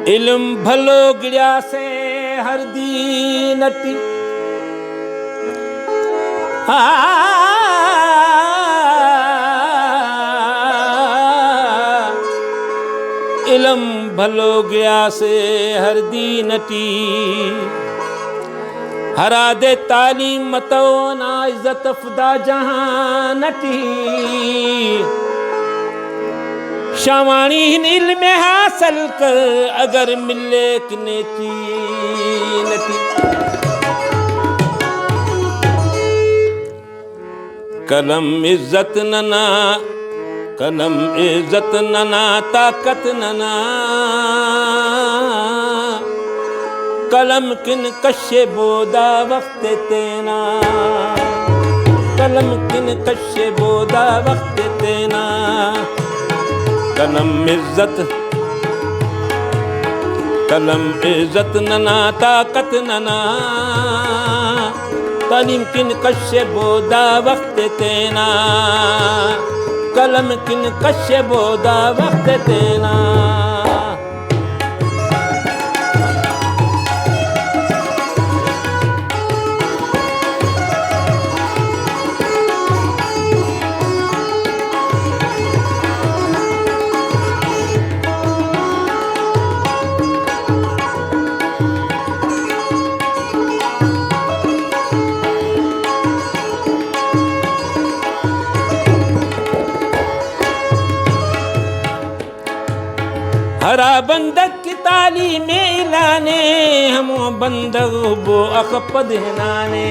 इल्म भलो गिड़िया से हर दी नटी इल्म भलो गिड़िया से हर दी नटी हरा दे तालीम मतो ना इज्जत फुदा जहां नटी शावाणी इल्म हासिल कर अगर मिले कनेची नटी कलम इज्जत नना कलम इज्जत नना ताकत नना कलम किन कशे बोदा वक्त तेना कलम किन कशे बोदा वक्त तेना कलम इज्जत नना ताकत नना तालीम किन कशे बोदा वक्त तेना कलम किन कशे बोदा वक्त तेना हरा बंदक की ताली में इलाने हम बंदक वो अकपद नाने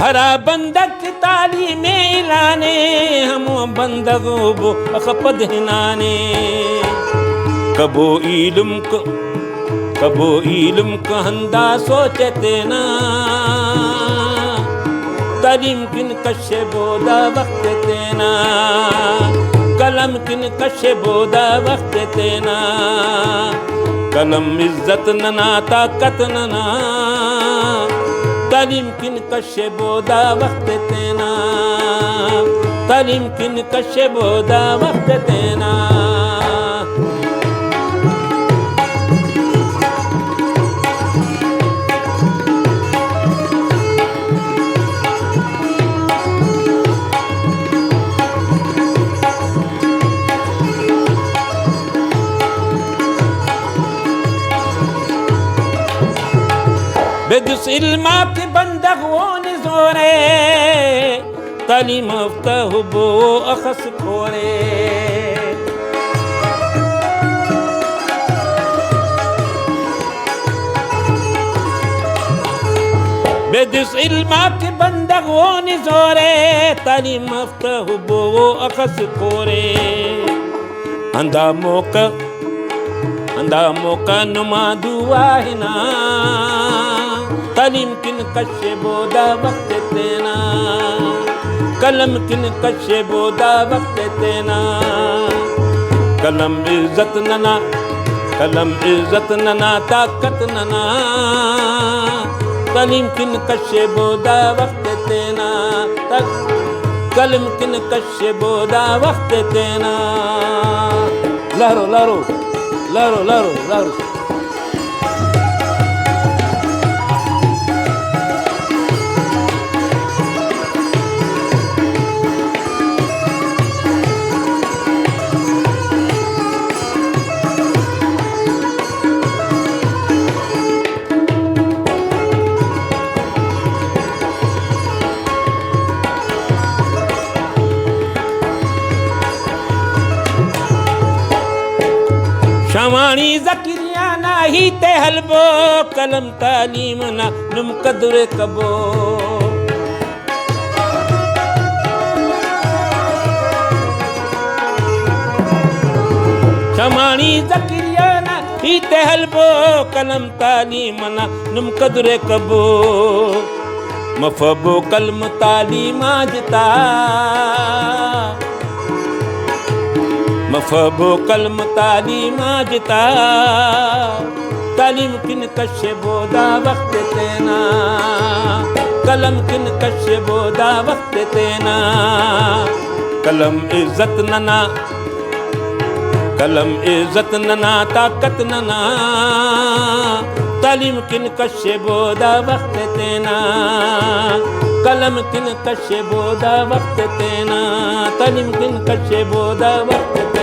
हरा बंदक की ताली में इलाने हम बंदक वो अकपद नाने कबो इल्म को हंदा सोचते ना तालीम किन कशे बोदा वक्त तेना कलम किन कशे बोदा वक्त तेना कलम इज्जत नना ताकत नना तालीम किन कशे बोदा वक्त तेना तालीम किन कशे बोदा वक्त तेना बेदुस इल्मा के बंदक वो निज़ोरे तालीम अफ्ता हुबो अखस खोरे बेदुस इल्मा के बंदक वो निज़ोरे तालीम अफ्ता हुबो अखस खोरे अंधा मौका नुमा दुआ है ना तालीम किन कशे बोदा वक्त तेना कलम किन कशे बोदा वक्त तेना कलम इज्जत नना ताकत नना तालीम किन कशे बोदा वक्त तेना कलम किन कशे बोदा वक्त तेना लहरो लहरो लहरो लहरो लहरो शावाणी ज़किरिया ना ही ते हलबो कलम तालीम ना नुम कदुरे कबो समाणी ज़किरियाना ही तहलबो कलम तालीमना नुम कदरे कबो मफबो कलम तालीमाजता मफबो कलम तालीमाजता तालीम किन कशे बोदा वक्त तेना कलम किन कशे बोदा वक्त तेना कलम इज्जत नना कलम इज्जत नना ताकत नना तालीम किन कशे बोदा वक्त तेना कलम किन कशे बोदा वक्त तेना तालीम किन कशे बोदा वक्त तेना